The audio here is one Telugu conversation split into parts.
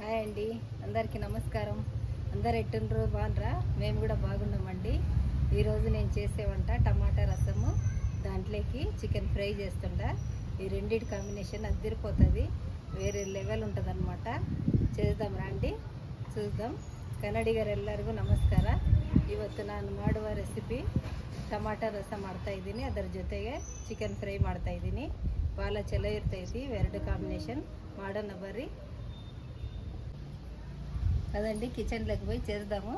హాయ్ అండి, అందరికీ నమస్కారం. అందరు ఎట్టుండ్రు, బాగుండ్రా? మేము కూడా బాగున్నామండి. ఈరోజు నేను చేసే వంట టమాటా రసము, దాంట్లోకి చికెన్ ఫ్రై చేస్తుంటా. ఈ రెండింటి కాంబినేషన్ అదిరిపోతుంది, వేరే లెవెల్ ఉంటుంది ಅన్నమాట. చేద్దాం ರಂడి, చూద్దాం. ಕನ್ನಡಿಗರೆಲ್ಲರಿಗೂ ನಮಸ್ಕಾರ. ಇವತ್ತು ನಾನು ಮಾಡುವ ರೆಸಿಪಿ ಟಮಾಟಾ ರಸ ಮಾಡ್ತಾ ಇದ್ದೀನಿ, ಅದರ ಜೊತೆಗೆ ಚಿಕನ್ ಫ್ರೈ ಮಾಡ್ತಾ ಇದ್ದೀನಿ. ಭಾಳ ಚಲೋ ಇರ್ತೈತಿ ಎರಡು ಕಾಂಬಿನೇಷನ್. ಮಾಡೋಣ ಬರ್ರಿ. అదండి, కిచెన్లోకి పోయి చేద్దాము.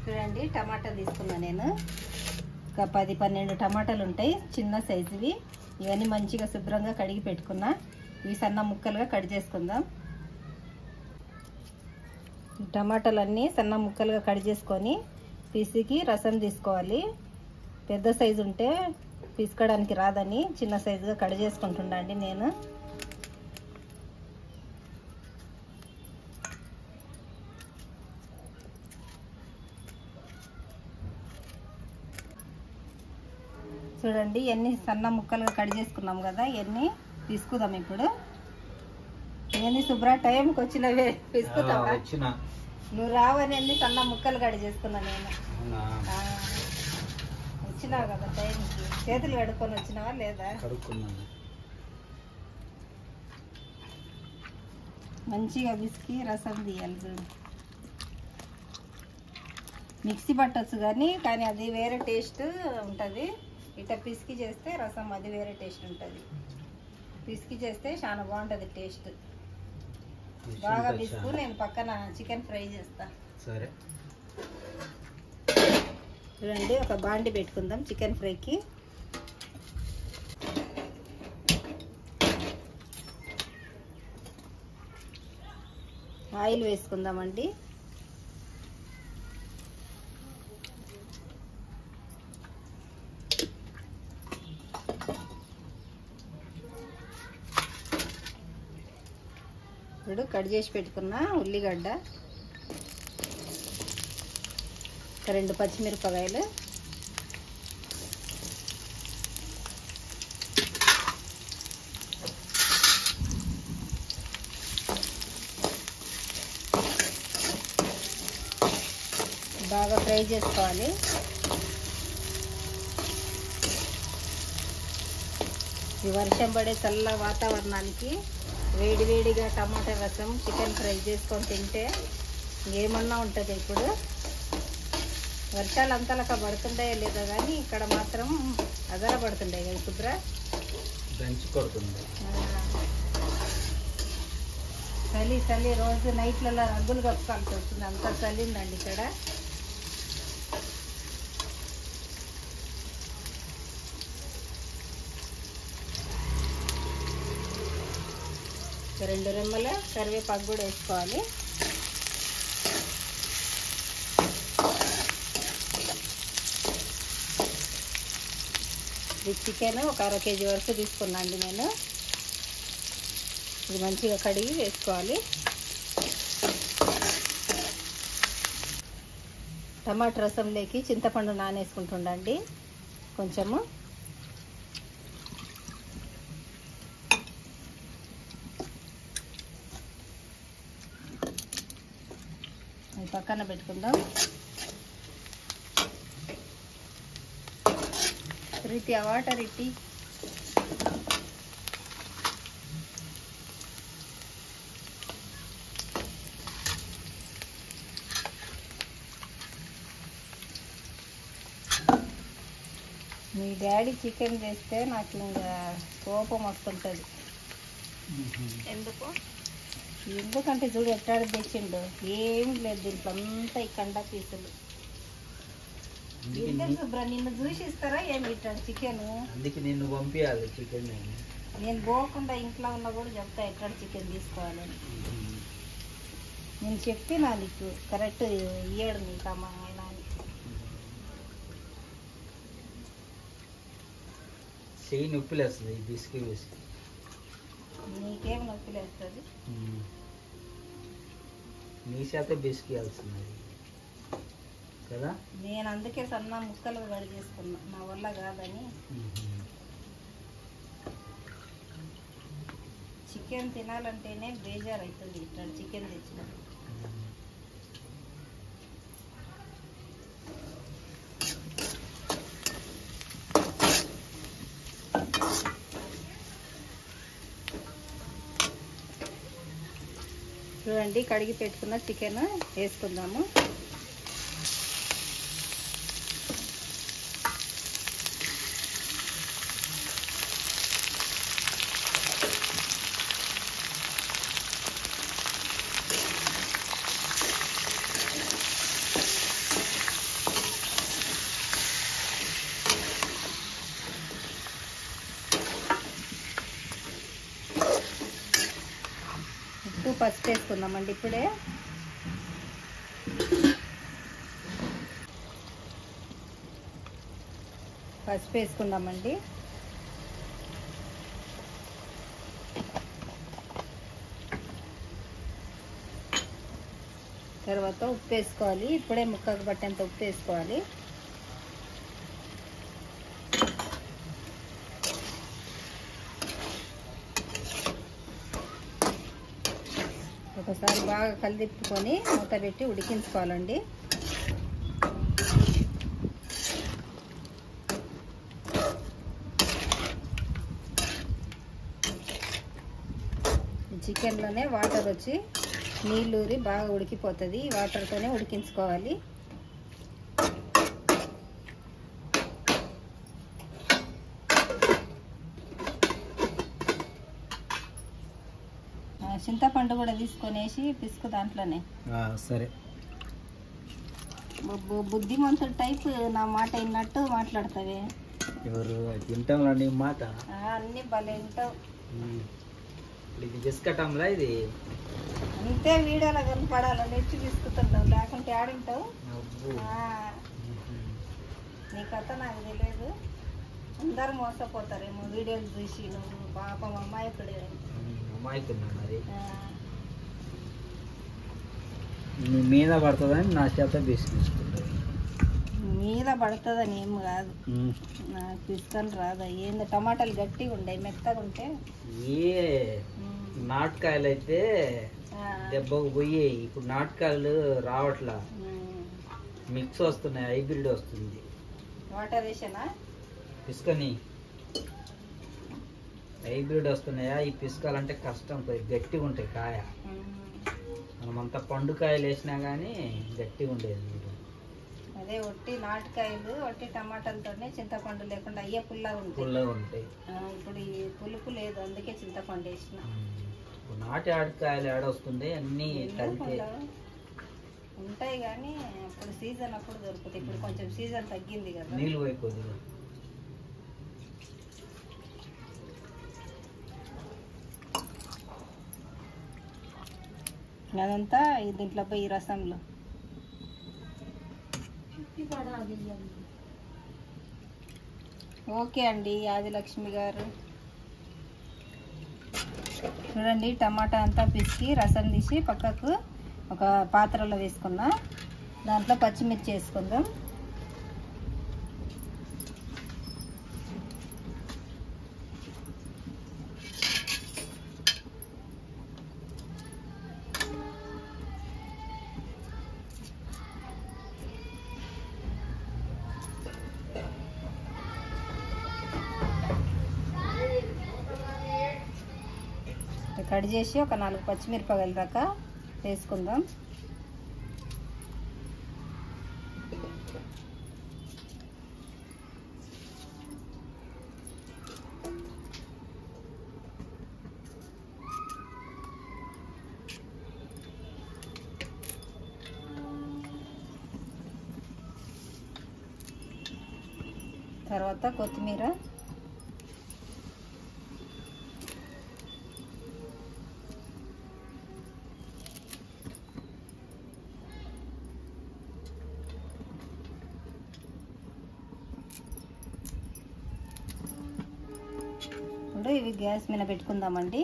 చూడండి, టమాటా తీసుకున్నా నేను. ఒక 10-12 టమాటాలు ఉంటాయి, చిన్న సైజువి. ఇవన్నీ మంచిగా శుభ్రంగా కడిగి పెట్టుకున్నా. ఇవి సన్న ముక్కలుగా కట్ చేసుకుందాం. టమాటాలన్నీ సన్న ముక్కలుగా కట్ చేసుకొని పిసికి రసం తీసుకోవాలి. పెద్ద సైజు ఉంటే పిసకడానికి రాదని చిన్న సైజుగా కట్ చేసుకుంటుండండి నేను. చూడండి, ఇవన్నీ సన్న ముక్కలుగా కట్ చేసుకున్నాం కదా, ఇవన్నీ పిసుకుదాం ఇప్పుడు. ఇవన్నీ శుభ్ర టైంకి వచ్చినవే పిసుకుతావా? నువ్వు రావని అన్ని సన్న ముక్కలు కట్ చేసుకున్నా నేను. వచ్చినావు కదా టైంకి. చేతులు కడుక్కొని వచ్చినావా లేదా? మంచిగా పిసికి రసం తీయాలి. చూడు, మిక్సీ పట్టొచ్చు కానీ అది వేరే టేస్ట్ ఉంటుంది. ఇట్లా పిసికి చేస్తే రసం అది వేరే టేస్ట్ ఉంటుంది. పిసికి చేస్తే చాలా బాగుంటుంది టేస్ట్. బాగా పిసుకు, నేను పక్కన చికెన్ ఫ్రై చేస్తా. సరే, చూడండి, ఒక బాండి పెట్టుకుందాం చికెన్ ఫ్రైకి. ఆయిల్ వేసుకుందామండి. ఇప్పుడు కట్ చేసి పెట్టుకున్న ఉల్లిగడ్డ, 2 పచ్చిమిరపకాయలు, బాగా ఫ్రై చేసుకోవాలి. ఈ వర్షం పడే చల్ల వాతావరణానికి వేడివేడిగా టమాటా రసం చికెన్ ఫ్రై చేసుకొని తింటే ఏమన్నా ఉంటుంది. ఇప్పుడు వర్షాలు అంతలక పడుతుంటాయో లేదో కానీ ఇక్కడ మాత్రం అదర పడుతుంటాయి కదా. కుద్ర దంచి కొడుతుంది. చలి రోజు నైట్లలో రగ్గులు కప్పుకోవాల్సి వస్తుంది, అంత చలి ఉందండి ఇక్కడ. రెండు రెమ్మల కరివేపాకు కూడా వేసుకోవాలి. ఈ చికెన్ ఒక 1/2 కేజీ వరకు తీసుకున్నాండి నేను. ఇది మంచిగా కడిగి వేసుకోవాలి. టమాటా రసంలోకి చింతపండు నానేసుకుంటుండండి కొంచెము. అది పక్కన పెట్టుకుందాం. ರೀತಿ ವಾಟರ್ ಇಟ್ಟಿ మీ డాడీ చికెన్ చేస్తే నాకు ఇంకా కోపం వస్తుంటుంది. ఎందుకంటే చూడు ఎట్టాడు తెచ్చిండు, ఏం లేదు దీంట్లో, అంతా ఈ కండ పీసులు. నిన్ను చూసి ఇస్తారా ఏమి ఇట్టాడు చికెన్? అందుకే నిన్ను పంపించాలి చికెన్. నేను పోకుండా ఇంట్లో ఉన్నా కూడా చెప్తా ఎట్టాడు చికెన్ తీసుకోవాలని. నేను చెప్పినా నీకు, కరెక్ట్ ఇయ్యాడు నీకు అమ్మ ఆయన అని. చెయ్యి నొప్పి లేస్తుంది బిస్కీ వేసి. నీకేం నొప్పి లేస్తుంది? నీ చేత బిస్కియాల్సింది కదా. నేను అందుకే సన్న ముక్కలు కడిగేసుకున్నా, నా వల్ల కాదని. చికెన్ తినాలంటేనే బేజారు అవుతుంది ఇట్లా చికెన్ తెచ్చిన. చూడండి కడిగి పెట్టుకున్న చికెన్ వేసుకుందాము. ఉప్పు పసుపు వేసుకుందామండి. ఇప్పుడే పసుపు వేసుకుందామండి. తర్వాత ఉప్పు వేసుకోవాలి. ఇప్పుడే ముక్కకు పట్టేంత ఉప్పు వేసుకోవాలి. ఒకసారి బాగా కలిదిప్పుకొని మూత పెట్టి ఉడికించుకోవాలండి. చికెన్లోనే వాటర్ వచ్చి నీళ్ళు ఊరి బాగా ఉడికిపోతుంది. ఈ వాటర్తోనే ఉడికించుకోవాలి. చింతపండు కూడా తీసుకొనేసి పిసుకు దాంట్లోనే. సరే. బుద్ధిమంతుడు టైప్ నా మాట విన్నట్టు మాట్లాడతావే. ఎవరు తింటాంలా నీ మాట? అన్నీ భలే వింటావు. ఇది బిస్కటంలా ఇది అంతే, వీడియోలో కనపడాలి నెచ్చి తీసుకుంటున్నావు, లేకుంటే ఆడుంటావు. నీ కథ నాకు తెలియదు. అందరు మోసపోతారేమో వీడియోలు చూసి. నువ్వు పాపం అమ్మాయికుడే. మరి నీ మీద పడుతుందని నా చేత తీసుకుంటుంది. మీద పడుతుందని ఏం కాదు, నాకు తీసుకొని రాదా. ఏందో టమాటాలు గట్టిగా ఉండే, మెత్తగా ఉంటే. ఏ నాటకాయలు అయితే దెబ్బకు పోయి, ఇప్పుడు నాటకాయలు రావట్లా, మిక్స్ వస్తున్నాయి, హైబ్రిడ్ వస్తుంది. వాటర్ వేసానా పిసుకని హైబ్రిడ్ వస్తున్నాయా? ఈ పిసుకాలంటే కష్టం, గట్టిగా ఉంటాయి కాయ. మనమంతా పండుకాయలు వేసినా కానీ గట్టిగా ఉండేది. అదే ఒట్టి నాటుకాయలు, ఒట్టి టమాటాలతోనే, చింతపండు లేకుండా అయ్యే పుల్లగా ఉంటాయి. ఇప్పుడు ఈ పులుపు లేదు, అందుకే చింతపండు వేసిన. నాటి ఆడికాయలు ఏడొస్తుంది, అన్నీ ఉంటాయి కానీ అప్పుడు సీజన్ అప్పుడు దొరుకుతాయి. ఇప్పుడు కొంచెం సీజన్ తగ్గింది కదా. నీళ్ళు అయిపోతుంది. అదంతా దీంట్లో పోయి ఈ రసంలో. ఓకే అండి ఆదిలక్ష్మి గారు. చూడండి టమాటా అంతా పిసికి రసం తీసి పక్కకు ఒక పాత్రలో వేసుకున్నా. దాంట్లో పచ్చిమిర్చి వేసుకుందాం. కట్ చేసి ఒక 4 పచ్చిమిరపకాయల దాకా వేసుకుందాం. తర్వాత కొత్తిమీర, ఇవి గ్యాస్ మీద పెట్టుకుందామండి.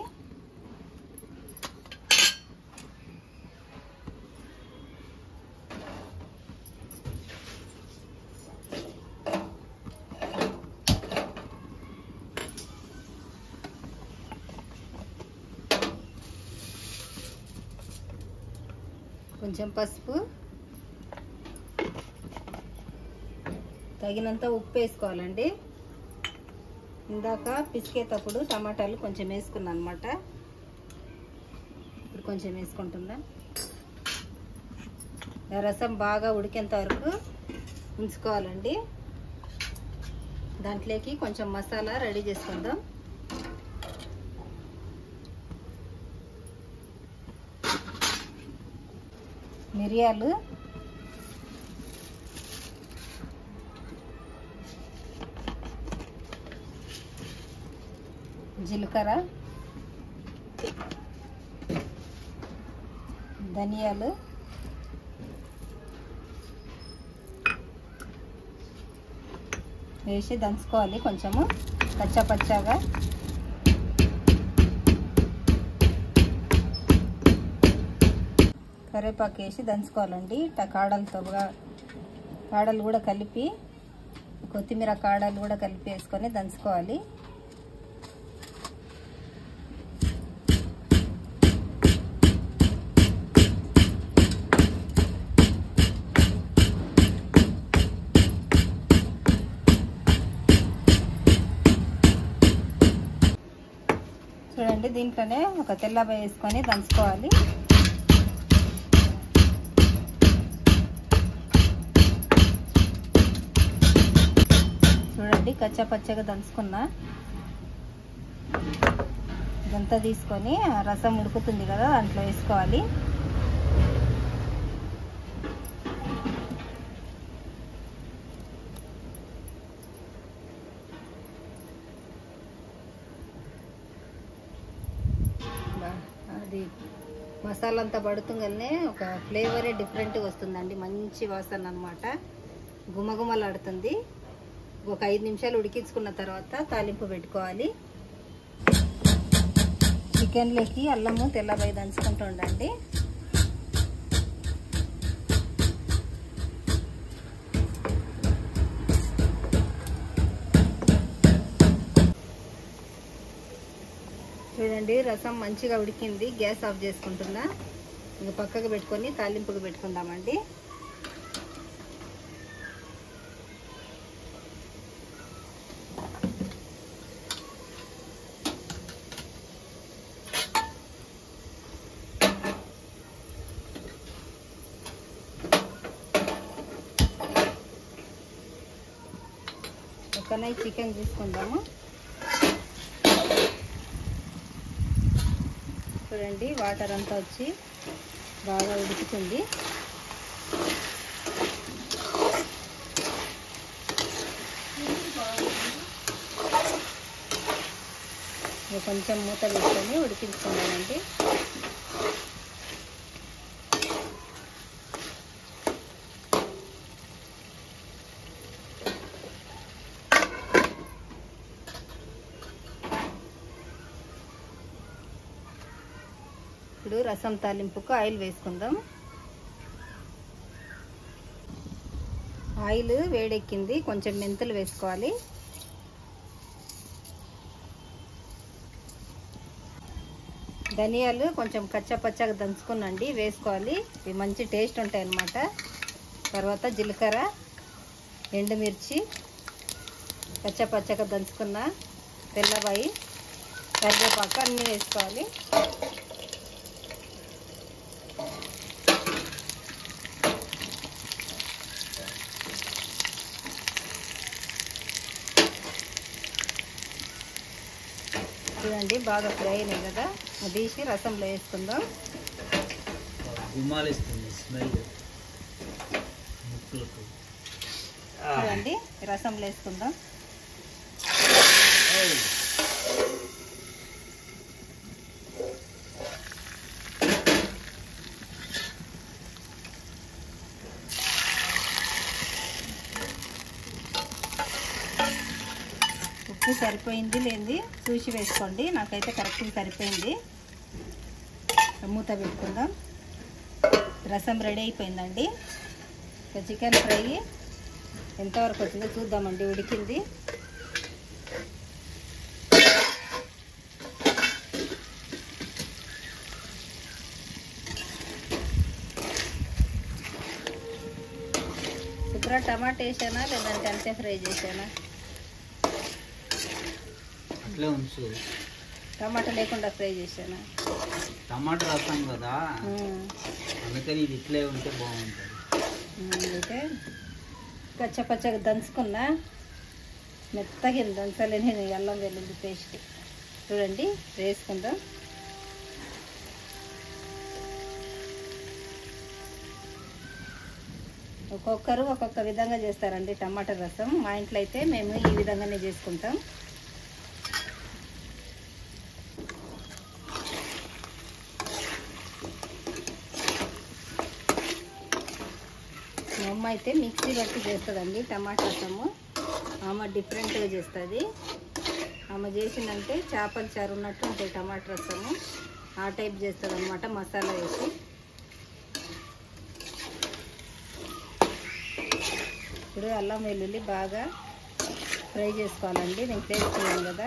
కొంచెం పసుపు, తగినంత ఉప్పు వేసుకోవాలండి. ఇందాక పిసికేటప్పుడు టమాటాలు కొంచెం వేసుకున్నాను అనమాట. ఇప్పుడు కొంచెం వేసుకుంటున్నా. రసం బాగా ఉడికేంత వరకు ఉంచుకోవాలండి. దాంట్లోకి కొంచెం మసాలా రెడీ చేసుకుందాం. మిరియాలు, జీలకర్ర, ధనియాలు, వేసి దంచుకోవాలి కొంచెము పచ్చగా. కరివేపాకు వేసి దంచుకోవాలండి. కాడలు కూడా కలిపి, కొత్తిమీర కాడలు కూడా కలిపి వేసుకొని దంచుకోవాలి. చూడండి, దీంట్లోనే ఒక తెల్లబాయ వేసుకొని దంచుకోవాలి. చూడండి, పచ్చగా దంచుకున్నా. ఇదంతా తీసుకొని రసం ఉడుకుతుంది కదా, దాంట్లో వేసుకోవాలి. అది మసాలా అంతా పడుతుందనే ఒక ఫ్లేవరే డిఫరెంట్గా వస్తుందండి. మంచి వాసన అన్నమాట. గుమగుమలాడుతుంది. ఒక 5 నిమిషాలు ఉడికించుకున్న తర్వాత తాలింపు పెట్టుకోవాలి. చికెన్లోకి అల్లము తెల్లబాయి దంచుకుంటూ ఉండండి. చూడండి, రసం మంచిగా ఉడికింది. గ్యాస్ ఆఫ్ చేసుకుంటున్నా. ఇంకా పక్కకు పెట్టుకొని తాలింపుకు పెట్టుకుందామండి. ఒకనై చికెన్ తీసుకుందాము. చూడండి, వాటర్ అంతా వచ్చి బాగా ఉడుకుతుంది. కొంచెం మూత పెట్టుకొని ఉడికించుకుందామండి. ఇప్పుడు రసం తాలింపుకు ఆయిల్ వేసుకుందాం. ఆయిల్ వేడెక్కింది. కొంచెం మెంతులు వేసుకోవాలి. ధనియాలు కొంచెం పచ్చగా దంచుకునండి వేసుకోవాలి. ఇవి మంచి టేస్ట్ ఉంటాయి అన్నమాట. తర్వాత జీలకర్ర, ఎండుమిర్చి, పచ్చగా దంచుకున్న తెల్లబాయి, కరివేపాకు అన్నీ వేసుకోవాలి. చూడండి, బాగా ఫ్రై అయినాయి కదా, తీసి రసంలో వేసుకుందాం. చూడండి, రసంలో వేసుకుందాం. ఉప్పు సరిపోయింది లేనిది చూసి వేసుకోండి. నాకైతే కరెక్ట్గా సరిపోయింది. మూత పెట్టుకుందాం. రసం రెడీ అయిపోయిందండి. చికెన్ ఫ్రై ఎంతవరకు వచ్చిందో చూద్దామండి. ఉడికింది. టమాటా వేసానా లేదంటే అంతే ఫ్రై చేసానా? అట్లే ఉంచు. టమాటా లేకుండా ఫ్రై చేసానా? టమాటా రసం కదా, అందుకని ఇది ఇట్లే ఉంటే బాగుంటుంది. అయితే పచ్చగా దంచుకున్నా, మెత్తగా దంచాలి నేను అల్లం వెల్లుల్లి పేస్ట్. చూడండి వేసుకుందాం. ఒక్కొక్కరు ఒక్కొక్క విధంగా చేస్తారండి టమాటా రసం. మా ఇంట్లో అయితే మేము ఈ విధంగానే చేసుకుంటాం. మా అమ్మ అయితే మిక్సీ బట్టి చేస్తుందండి టమాటా రసము. ఆమె డిఫరెంట్గా చేస్తుంది. ఆమె చేసిందంటే చేపల చారు ఉన్నట్టు ఉంటాయి టమాటా రసము. ఆ టైప్ చేస్తుంది అనమాట, మసాలా వేసి. ఇప్పుడు అల్లం వెల్లుల్లి బాగా ఫ్రై చేసుకోవాలండి. నేను చేస్తున్నాను కదా.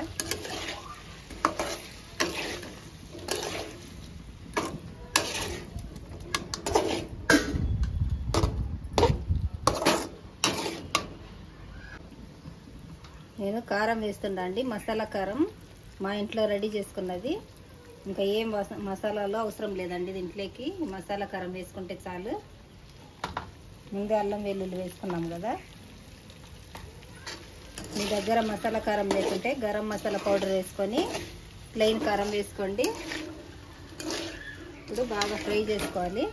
నేను కారం వేస్తున్నా అండి, మసాలా కారం మా ఇంట్లో రెడీ చేసుకున్నది. ఇంకా ఏం మసాలాలు అవసరం లేదండి దీంట్లోకి. మసాలా కారం వేసుకుంటే చాలు. ముందే అల్లం వెల్లుల్లి వేసుకున్నాం కదా. మీ దగ్గర మసాలా కారం లేకుంటే గరం మసాలా పౌడర్ వేసుకొని ప్లెయిన్ కారం వేసుకోండి. ఇప్పుడు బాగా ఫ్రై చేసుకోవాలి.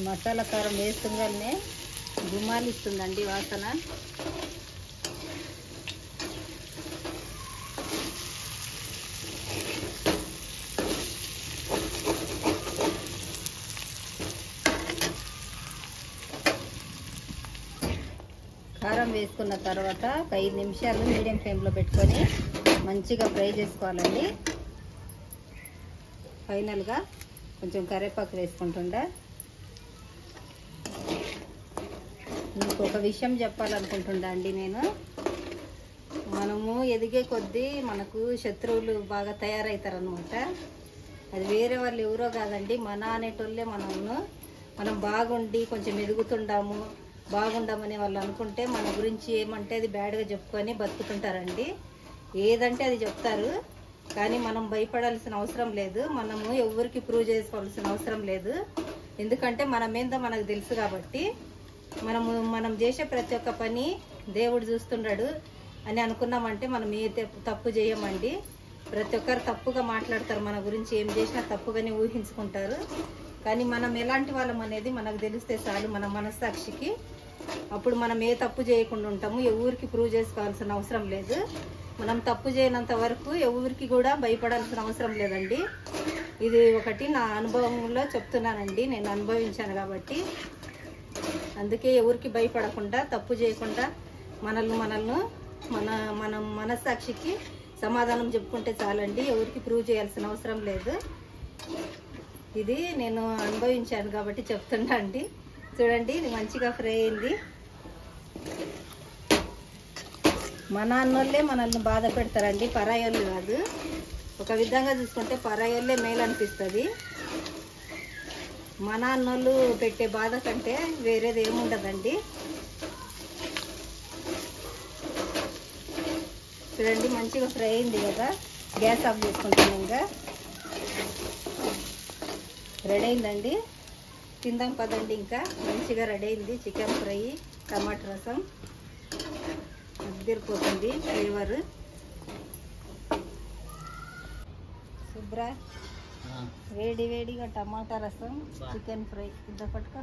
మసాలా కారం వేస్తుందనే గుమ్మాలిస్తుందండి వాసన. కారం వేసుకున్న తర్వాత 5 నిమిషాలు మీడియం ఫ్లేమ్లో పెట్టుకొని మంచిగా ఫ్రై చేసుకోవాలండి. ఫైనల్గా కొంచెం కరివేపాకు వేసుకుంటుండా. మీకు ఒక విషయం చెప్పాలనుకుంటుండా అండి నేను. మనము ఎదిగే కొద్దీ మనకు శత్రువులు బాగా తయారవుతారనమాట. అది వేరే వాళ్ళు ఎవరో కాదండి, మన అనేటోళ్ళే. మనం బాగుండి కొంచెం ఎదుగుతుండాము, బాగుండామని వాళ్ళు అనుకుంటే మన గురించి ఏమంటే అది బ్యాడ్గా చెప్పుకొని బతుకుతుంటారండి. ఏదంటే అది చెప్తారు, కానీ మనం భయపడాల్సిన అవసరం లేదు. మనము ఎవరికి ప్రూవ్ చేసుకోవాల్సిన అవసరం లేదు. ఎందుకంటే మన మీద మనకు తెలుసు కాబట్టి. మనం చేసే ప్రతి ఒక్క పని దేవుడు చూస్తున్నాడు అని అనుకున్నామంటే మనం ఏ తప్పు చేయమండి. ప్రతి ఒక్కరు తప్పుగా మాట్లాడతారు, మన గురించి ఏం చేసినా తప్పుగానే ఊహించుకుంటారు. కానీ మనం ఎలాంటి వాళ్ళం అనేది మనకు తెలిస్తే చాలు, మన మనస్సాక్షికి. అప్పుడు మనం ఏ తప్పు చేయకుండా ఉంటాము. ఎవరికి ప్రూవ్ చేసుకోవాల్సిన అవసరం లేదు. మనం తప్పు చేయనంత వరకు ఎవరికి కూడా భయపడాల్సిన అవసరం లేదండి. ఇది ఒకటి నా అనుభవంలో చెప్తున్నానండి, నేను అనుభవించాను కాబట్టి. అందుకే ఎవరికి భయపడకుండా తప్పు చేయకుండా మన మనస్సాక్షికి సమాధానం చెప్పుకుంటే చాలండి. ఎవరికి ప్రూవ్ చేయాల్సిన అవసరం లేదు. ఇది నేను అనుభవించాను కాబట్టి చెప్తున్నా అండి. చూడండి ఇది మంచిగా ఫ్రై అయింది. మన అన్నోళ్ళే మనల్ని బాధ పెడతారండి, పరాయోళ్ళు కాదు. ఒక విధంగా చూసుకుంటే పరాయోళ్ళే మేలు అనిపిస్తుంది. మన అన్నోళ్ళు పెట్టే బాధ కంటే వేరేది ఏముండదండి. చూడండి మంచిగా ఫ్రై అయింది కదా. గ్యాస్ ఆఫ్ చేసుకుంటాను. ఇంకా రెడీ అయిందండి, తిందాం పదండి. ఇంకా మంచిగా రెడీ అయింది చికెన్ ఫ్రై, టమాటా రసం. అద్దరిపోతుంది ఫ్లేవర్. శుభ్ర వేడి వేడిగా టమాటా రసం, చికెన్ ఫ్రై. ఇద్ద పట్టుకో.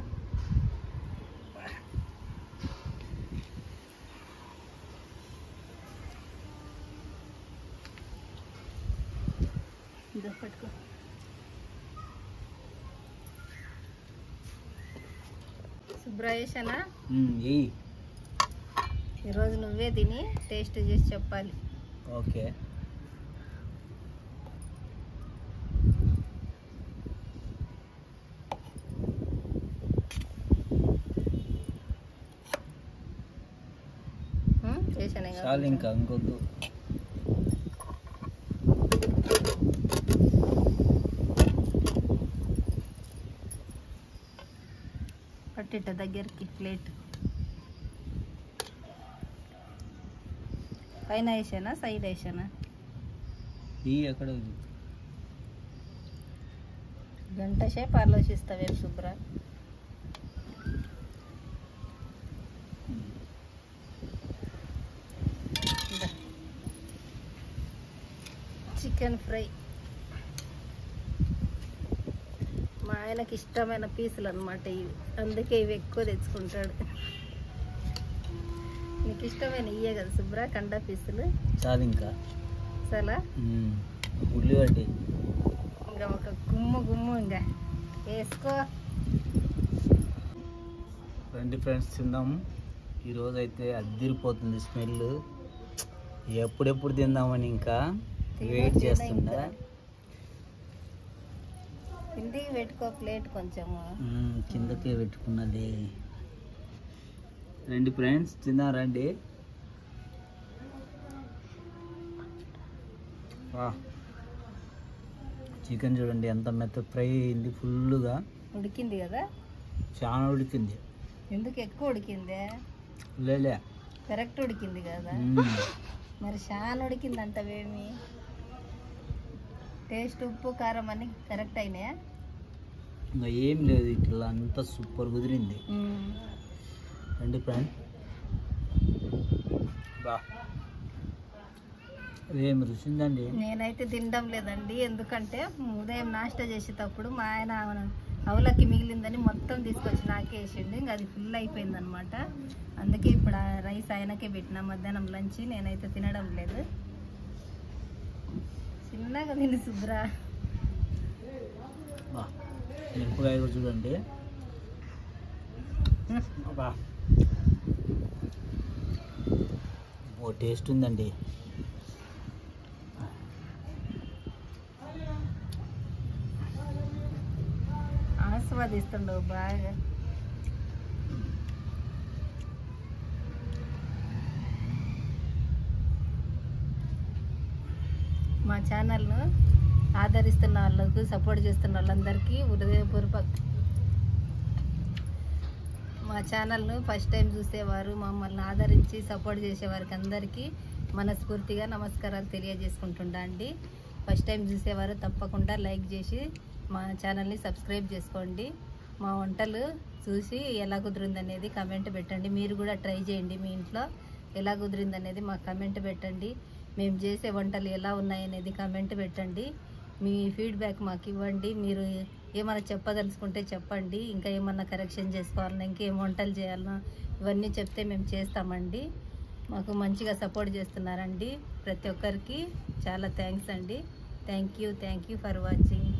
ఇద్ద పట్టుకో. శుభ్ర వేసానా? ఈరోజు నువ్వే తిని టేస్ట్ చేసి చెప్పాలి. ఓకే. చేశాను చాలు ఇంకా ఇంకొద్దు. పట్టిట్ట దగ్గరికి ప్లేట్ పైన వేసానా సైడ్ వేసానా? ఈ ఎక్కడ ఉంది? గంట సేపు ఆలోచిస్తావే శుభ్ర. చికెన్ ఫ్రై మా ఆయనకి ఇష్టమైన పీసులు అన్నమాట ఇవి, అందుకే ఇవి ఎక్కువ తెచ్చుకుంటాడు. నీకు ఇష్టమైన ఇవే కదా శుభ్ర కండ పీసులు? చాలు ఇంకా. చాలా ఉల్లిగడ్డి ఇంకా ఒక గుమ్ము ఇంకా వేసుకో. రండి ఫ్రెండ్స్ తిందాము. ఈరోజు అయితే అద్దిరిపోతుంది స్మెల్. ఎప్పుడెప్పుడు తిందామని ఇంకా వెయిట్ చేస్తుందా. కిందికి పెట్టుకో ప్లేట్ కొంచెము. కిందకే పెట్టుకున్నది. రండి ఫ్రెండ్స్ తిందాం రండి. చికెన్ చూడండి ఎంత మెత్త ఫ్రై అయింది, ఫుల్గా ఉడికింది కదా? చాలా ఉడికింది. ఎందుకు ఎక్కువ ఉడికిందే? లేలే కరెక్ట్ ఉడికింది కదా? మరి చాలా ఉడికింది అంటవేమి? టేస్ట్ ఉప్పు కారం అన్ని కరెక్ట్ అయినాయా? ఇంకా ఏం లేదు, ఇట్లా అంతా సూపర్ కుదిరింది. రండి ఫ్రెండ్. బా ఏం రుచి ఉందండి. నేనైతే తినడం లేదండి, ఎందుకంటే ఉదయం నాష్టా చేసేటప్పుడు మా ఆయన అవలకి మిగిలిందని మొత్తం తీసుకొచ్చి నాకే వేసిండు. ఇంకా అది ఫుల్ అయిపోయింది అనమాట. అందుకే ఇప్పుడు ఆ రైస్ ఆయనకే పెట్టిన మధ్యాహ్నం లంచ్. నేనైతే తినడం లేదు. చిన్నగా తిని శుభ్ర. మిరపకాయ కూడా చూడండి. బా ఓ టేస్ట్ ఉందండి. ఆస్వాదిస్తుండవు బాగా. మా ఛానల్ను ఆదరిస్తున్న వాళ్ళకు, సపోర్ట్ చేస్తున్న వాళ్ళందరికీ హృదయపూర్వక. మా ఛానల్ను ఫస్ట్ టైం చూసేవారు, మమ్మల్ని ఆదరించి సపోర్ట్ చేసేవారికి అందరికీ మనస్ఫూర్తిగా నమస్కారాలు తెలియజేసుకుంటుండా అండి. ఫస్ట్ టైం చూసేవారు తప్పకుండా లైక్ చేసి మా ఛానల్ని సబ్స్క్రైబ్ చేసుకోండి. మా వంటలు చూసి ఎలా కుదిరిందనేది కమెంట్ పెట్టండి. మీరు కూడా ట్రై చేయండి, మీ ఇంట్లో ఎలా కుదిరిందనేది మాకు కమెంట్ పెట్టండి. మేము చేసే వంటలు ఎలా ఉన్నాయనేది కమెంట్ పెట్టండి. మీ ఫీడ్బ్యాక్ మాకు ఇవ్వండి. మీరు ఏమైనా చెప్పదలుచుకుంటే చెప్పండి. ఇంకా ఏమన్నా కరెక్షన్ చేసుకోవాలన్నా, ఇంకేం వంటలు చేయాలన్నా ఇవన్నీ చెప్తే మేము చేస్తామండి. మాకు మంచిగా సపోర్ట్ చేస్తున్నారండి. ప్రతి ఒక్కరికి చాలా థ్యాంక్స్ అండి. Thank you for watching.